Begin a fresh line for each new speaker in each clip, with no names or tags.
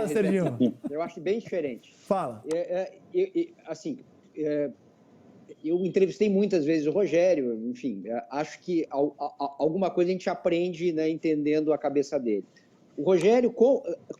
Serginho.
Eu acho bem diferente.
Fala.
Eu entrevistei muitas vezes o Rogério, enfim, acho que alguma coisa a gente aprende, né, entendendo a cabeça dele. O Rogério,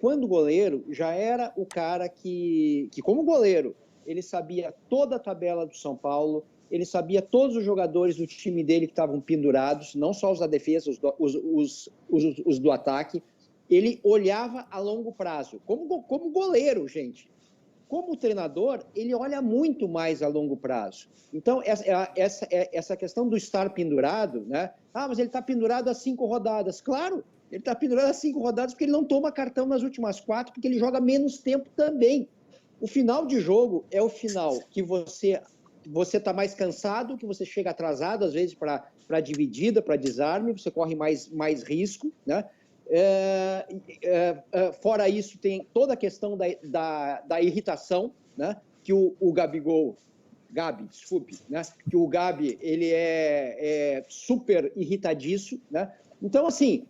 quando goleiro, já era o cara que como goleiro, ele sabia toda a tabela do São Paulo, ele sabia todos os jogadores do time dele que estavam pendurados, não só os da defesa, os do ataque. Ele olhava a longo prazo, como goleiro, gente. Como treinador, ele olha muito mais a longo prazo. Então, essa questão do estar pendurado, né? Mas ele está pendurado há 5 rodadas. Claro, ele está pendurado há 5 rodadas porque ele não toma cartão nas últimas 4, porque ele joga menos tempo também. O final de jogo é o final que você está mais cansado, que você chega atrasado, às vezes, para dividida, para desarme, você corre mais risco, né? Fora isso, tem toda a questão da irritação, né? Que o Gabi, desculpe, né? Que o Gabi, ele é super irritadiço, né? Então, assim,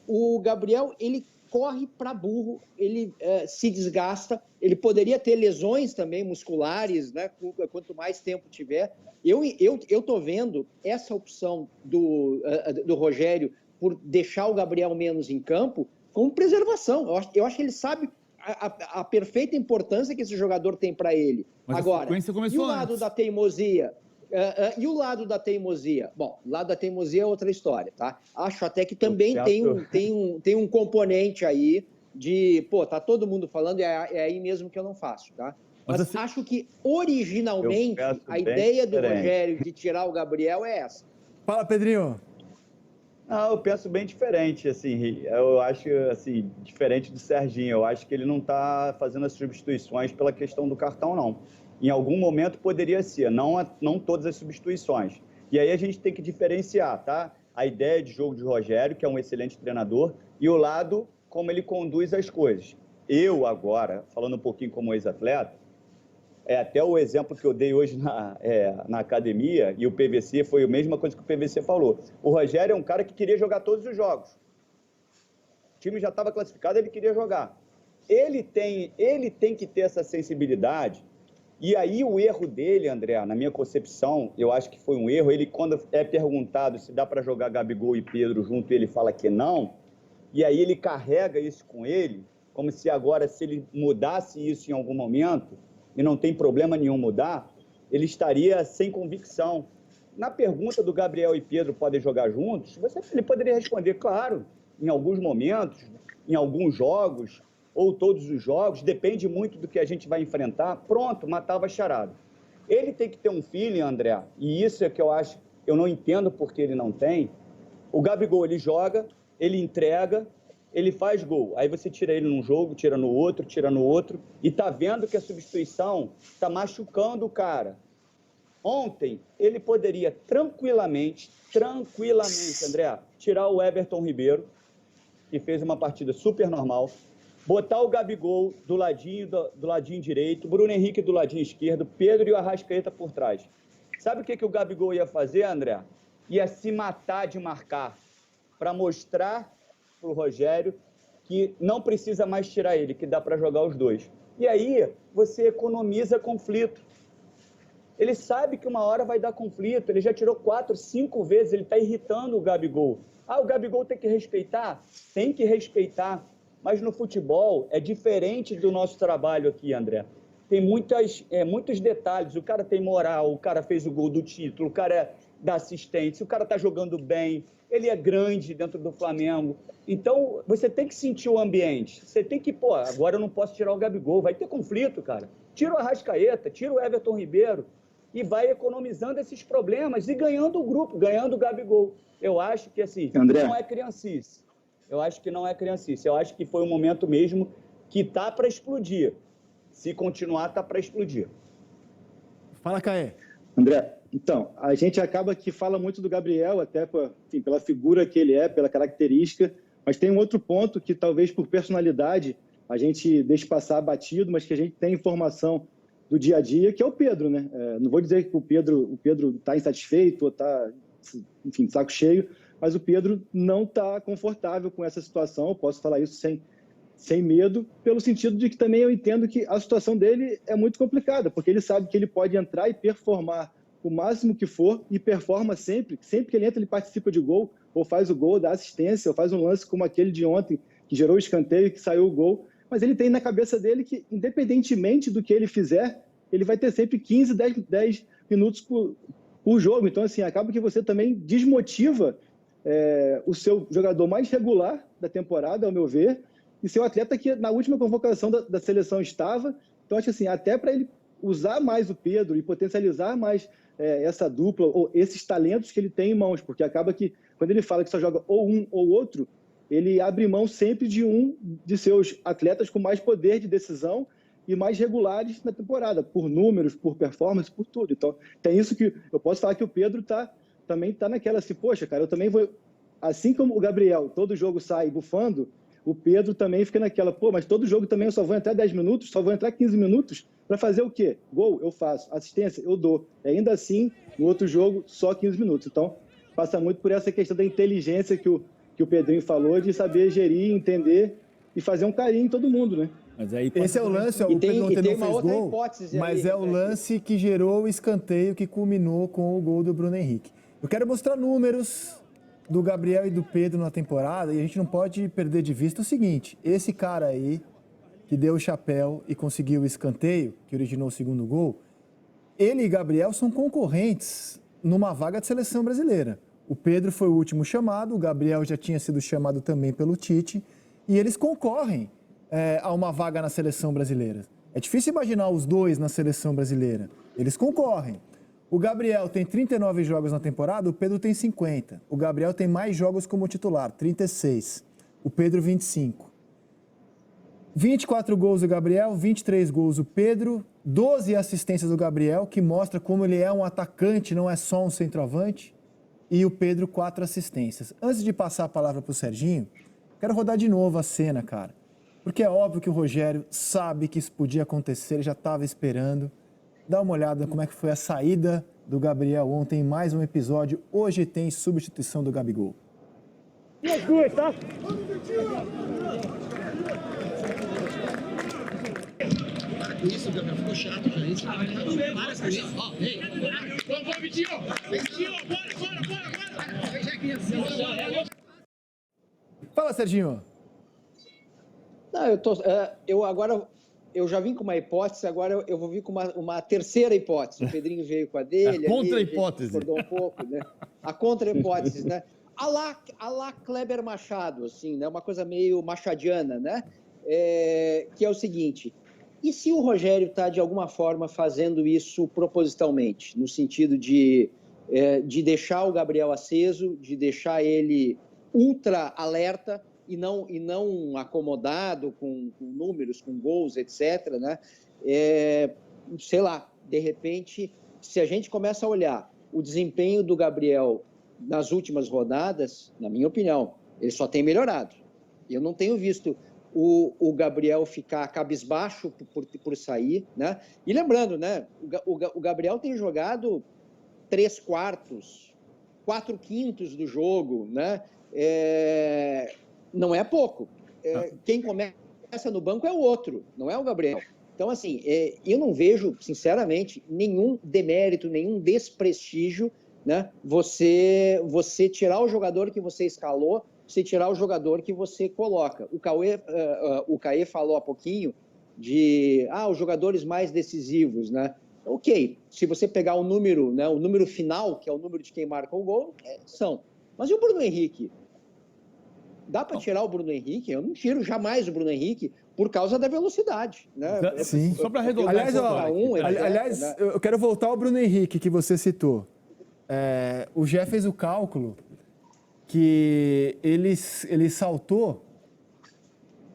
o Gabriel, ele corre para burro, ele se desgasta, ele poderia ter lesões também musculares, né? Quanto mais tempo tiver. Eu tô vendo essa opção do Rogério por deixar o Gabriel menos em campo, como preservação. Eu acho que ele sabe a perfeita importância que esse jogador tem para ele.
Mas
agora, e o lado da teimosia? E o lado da teimosia? Bom, o lado da teimosia é outra história, tá? Acho até que também tem um componente aí de, tá todo mundo falando, é aí mesmo que eu não faço, tá? Mas acho que, originalmente, a ideia do Rogério de tirar o Gabriel é essa.
Fala, Pedrinho.
Não, eu penso bem diferente, assim, eu acho, assim, diferente do Serginho, eu acho que ele não está fazendo as substituições pela questão do cartão, não. Em algum momento poderia ser, não todas as substituições. E aí a gente tem que diferenciar, tá? A ideia de jogo de Rogério, que é um excelente treinador, e o lado como ele conduz as coisas. Eu, agora, falando um pouquinho como ex-atleta, até o exemplo que eu dei hoje na academia, e o PVC foi a mesma coisa que o PVC falou. O Rogério é um cara que queria jogar todos os jogos. O time já estava classificado, ele queria jogar. Ele tem que ter essa sensibilidade, e aí o erro dele, André, na minha concepção, eu acho que foi um erro, ele quando é perguntado se dá para jogar Gabigol e Pedro junto, ele fala que não, e aí ele carrega isso com ele, como se agora, se ele mudasse isso em algum momento, e não tem problema nenhum mudar, ele estaria sem convicção. Na pergunta do Gabriel e Pedro podem jogar juntos, ele poderia responder, claro, em alguns momentos, em alguns jogos, ou todos os jogos, depende muito do que a gente vai enfrentar, pronto, matava a charada. Ele tem que ter um feeling, André, e isso é que eu acho, eu não entendo porque ele não tem. O Gabigol, ele joga, ele entrega, ele faz gol. Aí você tira ele num jogo, tira no outro, e tá vendo que a substituição tá machucando o cara. Ontem, ele poderia tranquilamente, André, tirar o Everton Ribeiro, que fez uma partida super normal, botar o Gabigol do ladinho direito, Bruno Henrique do ladinho esquerdo, Pedro e o Arrascaeta por trás. Sabe o que o Gabigol ia fazer, André? Ia se matar de marcar, para mostrar para o Rogério que não precisa mais tirar ele, que dá para jogar os dois. E aí você economiza conflito. Ele sabe que uma hora vai dar conflito, ele já tirou 4, 5 vezes, ele está irritando o Gabigol. O Gabigol tem que respeitar? Tem que respeitar, mas no futebol é diferente do nosso trabalho aqui, André. Tem muitos detalhes, o cara tem moral, o cara fez o gol do título, o cara dá assistência, o cara está jogando bem, ele é grande dentro do Flamengo. Então, você tem que sentir o ambiente. Você tem que, agora eu não posso tirar o Gabigol, vai ter conflito, cara. Tira o Arrascaeta, tira o Everton Ribeiro e vai economizando esses problemas e ganhando o grupo, ganhando o Gabigol. Eu acho que, assim,
André,
não é criancice. Eu acho que não é criancice. Eu acho que foi um momento mesmo que tá para explodir. Se continuar, tá para explodir.
Fala, Caê.
André, então, a gente acaba que fala muito do Gabriel, até pela figura que ele é, pela característica, mas tem um outro ponto que talvez por personalidade a gente deixe passar batido, mas que a gente tem informação do dia a dia, que é o Pedro, né? Não vou dizer que o Pedro está insatisfeito ou está, enfim, saco cheio, mas o Pedro não está confortável com essa situação, eu posso falar isso sem sem medo, pelo sentido de que também eu entendo que a situação dele é muito complicada, porque ele sabe que ele pode entrar e performar o máximo que for, e performa sempre que ele entra, ele participa de gol, ou faz o gol, dá assistência, ou faz um lance como aquele de ontem, que gerou o escanteio, que saiu o gol, mas ele tem na cabeça dele que, independentemente do que ele fizer, ele vai ter sempre 15, 10 minutos por jogo. Então, assim, acaba que você também desmotiva o seu jogador mais regular da temporada, ao meu ver, e seu atleta que na última convocação da seleção estava. Então, acho assim, até para ele usar mais o Pedro e potencializar mais essa dupla, ou esses talentos que ele tem em mãos, porque acaba que, quando ele fala que só joga ou um ou outro, ele abre mão sempre de um de seus atletas com mais poder de decisão e mais regulares na temporada, por números, por performance, por tudo. Então, tem isso que eu posso falar que o Pedro também está naquela assim, poxa, cara, eu também vou... Assim como o Gabriel, todo jogo sai bufando, o Pedro também fica naquela, pô, mas todo jogo também eu só vou entrar 10 minutos, só vou entrar 15 minutos para fazer o quê? Gol, eu faço. Assistência, eu dou. E ainda assim, no outro jogo, só 15 minutos. Então, passa muito por essa questão da inteligência que o Pedrinho falou, de saber gerir, entender e fazer um carinho em todo mundo, né?
Mas aí, esse é o lance, o Pedro ontem não fez gol, mas é o lance que gerou o escanteio que culminou com o gol do Bruno Henrique. Eu quero mostrar números do Gabriel e do Pedro na temporada, e a gente não pode perder de vista o seguinte: esse cara aí, que deu o chapéu e conseguiu o escanteio, que originou o segundo gol, ele e Gabriel são concorrentes numa vaga de seleção brasileira. O Pedro foi o último chamado, o Gabriel já tinha sido chamado também pelo Tite, e eles concorrem a uma vaga na seleção brasileira. É difícil imaginar os dois na seleção brasileira. Eles concorrem. O Gabriel tem 39 jogos na temporada, o Pedro tem 50. O Gabriel tem mais jogos como titular, 36. O Pedro, 25. 24 gols do Gabriel, 23 gols do Pedro, 12 assistências do Gabriel, que mostra como ele é um atacante, não é só um centroavante. E o Pedro, 4 assistências. Antes de passar a palavra para o Serginho, quero rodar de novo a cena, cara. Porque é óbvio que o Rogério sabe que isso podia acontecer, ele já estava esperando. Dá uma olhada como é que foi a saída do Gabriel ontem em mais um episódio. Hoje tem substituição do Gabigol.
E as duas, tá?
Isso, Gabriel, ficou chato, gente. Para com isso. Ó, ei. Vamos, Vitinho! Vitinho, bora!
Fala, Serginho.
Não, eu já vim com uma hipótese, agora eu vou vir com uma terceira hipótese. O Pedrinho veio com a dele.
A contra-hipótese.
Discordou um pouco, né? A contra-hipótese, né? A lá Kleber Machado, assim, né? Uma coisa meio machadiana, né? Que é o seguinte: e se o Rogério está, de alguma forma, fazendo isso propositalmente, no sentido de deixar o Gabriel aceso, de deixar ele ultra alerta, e não acomodado com números, com gols, etc., né? Sei lá, de repente, se a gente começa a olhar o desempenho do Gabriel nas últimas rodadas, na minha opinião, ele só tem melhorado. Eu não tenho visto o Gabriel ficar cabisbaixo por sair, né? E lembrando, né? O Gabriel tem jogado 3/4, 4/5 do jogo, né? Não é pouco. Quem começa no banco é o outro, não é o Gabriel. Então, assim, eu não vejo, sinceramente, nenhum demérito, nenhum desprestígio, né? Você tirar o jogador que você escalou, você tirar o jogador que você coloca. O Caê falou há pouquinho de os jogadores mais decisivos, né? Ok, se você pegar o número, né, o número final, que é o número de quem marca o gol, são. Mas e o Bruno Henrique? Dá para tirar o Bruno Henrique? Eu não tiro jamais o Bruno Henrique por causa da velocidade, né?
Sim.
Só para arredondar.
Aliás,
né?
eu quero voltar ao Bruno Henrique, que você citou. O Gé fez o cálculo que ele saltou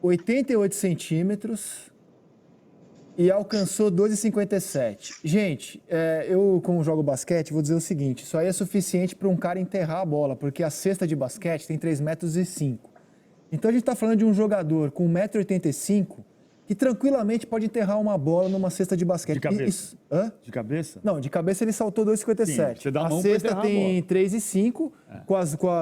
88 centímetros e alcançou 2,57. Gente, eu, como jogo basquete, vou dizer o seguinte: isso aí é suficiente para um cara enterrar a bola, porque a cesta de basquete tem 3,05 metros. Então a gente está falando de um jogador com 1,85 m que tranquilamente pode enterrar uma bola numa cesta de basquete.
De cabeça?
Hã?
De cabeça?
Não, de cabeça ele saltou 2,57.
Você dá a mão
a
pra
cesta
enterrar
tem
a
3,5,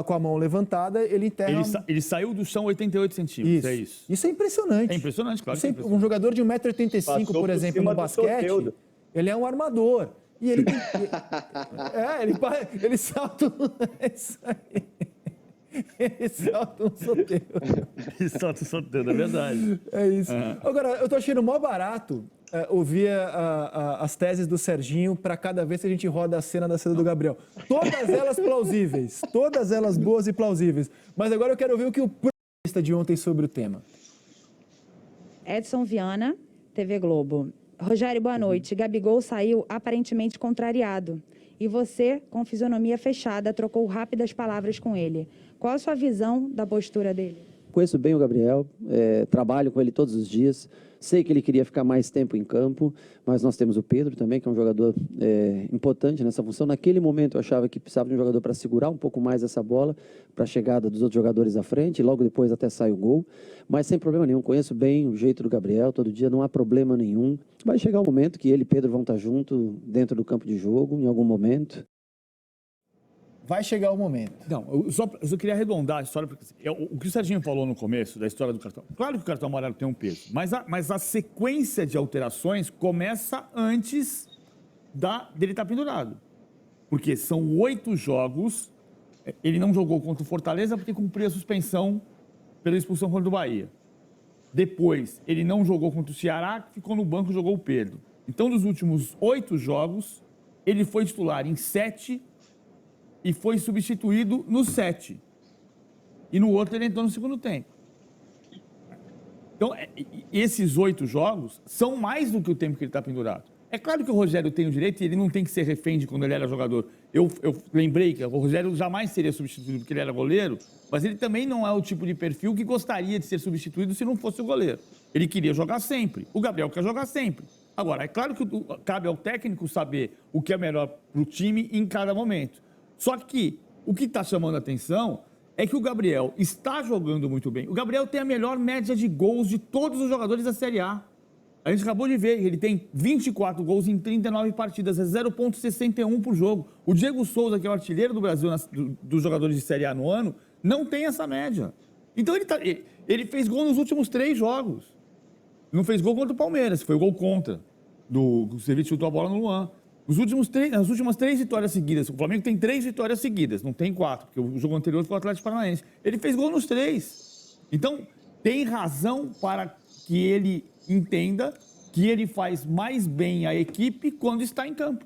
com a mão levantada, ele enterra...
Ele saiu do chão 88 centímetros, é isso?
Isso é impressionante.
É impressionante, claro.
Um jogador de 1,85 m, por exemplo, no basquete, ele é um armador. E ele... ele salta... Isso aí. Ele salta um soteio.
Ele salta um soteio, é verdade.
É isso. Agora, eu tô achando mó barato ouvir as teses do Serginho para cada vez que a gente roda a cena da cena do Gabriel. Todas elas plausíveis. Todas elas boas e plausíveis. Mas agora eu quero ouvir o que o jornalista de ontem sobre o tema.
Edson Viana, TV Globo. Rogério, boa noite. Gabigol saiu aparentemente contrariado. E você, com fisionomia fechada, trocou rápidas palavras com ele. Qual a sua visão da postura dele?
Conheço bem o Gabriel, trabalho com ele todos os dias. Sei que ele queria ficar mais tempo em campo, mas nós temos o Pedro também, que é um jogador importante nessa função. Naquele momento eu achava que precisava de um jogador para segurar um pouco mais essa bola, para a chegada dos outros jogadores à frente, e logo depois até sai o gol. Mas sem problema nenhum, conheço bem o jeito do Gabriel, todo dia não há problema nenhum. Vai chegar um momento que ele e Pedro vão estar juntos dentro do campo de jogo, em algum momento.
Vai chegar o momento.
Não, eu só queria arredondar a história, porque o que o Serginho falou no começo da história do cartão. Claro que o cartão amarelo tem um peso, mas a sequência de alterações começa antes dele estar pendurado. Porque são 8 jogos, ele não jogou contra o Fortaleza porque cumpriu a suspensão pela expulsão contra o Bahia. Depois, ele não jogou contra o Ceará, ficou no banco e jogou o Pedro. Então, dos últimos 8 jogos, ele foi titular em 7 e foi substituído no 7. E no outro ele entrou no segundo tempo. Então, esses 8 jogos são mais do que o tempo que ele está pendurado. É claro que o Rogério tem o direito e ele não tem que ser refém de quando ele era jogador. Eu lembrei que o Rogério jamais seria substituído porque ele era goleiro, mas ele também não é o tipo de perfil que gostaria de ser substituído se não fosse o goleiro. Ele queria jogar sempre. O Gabriel quer jogar sempre. Agora, é claro que cabe ao técnico saber o que é melhor para o time em cada momento. Só que o que está chamando a atenção é que o Gabriel está jogando muito bem. O Gabriel tem a melhor média de gols de todos os jogadores da Série A. A gente acabou de ver, ele tem 24 gols em 39 partidas, é 0,61 por jogo. O Diego Souza, que é o artilheiro do Brasil, dos jogadores de Série A no ano, não tem essa média. Então ele fez gol nos últimos 3 jogos. Não fez gol contra o Palmeiras, foi gol contra. O Ceviche chutou a bola no Luan. Nas últimas 3 vitórias seguidas, o Flamengo tem 3 vitórias seguidas, não tem 4, porque o jogo anterior foi o Atlético Paranaense. Ele fez gol nos 3. Então, tem razão para que ele entenda que ele faz mais bem a equipe quando está em campo.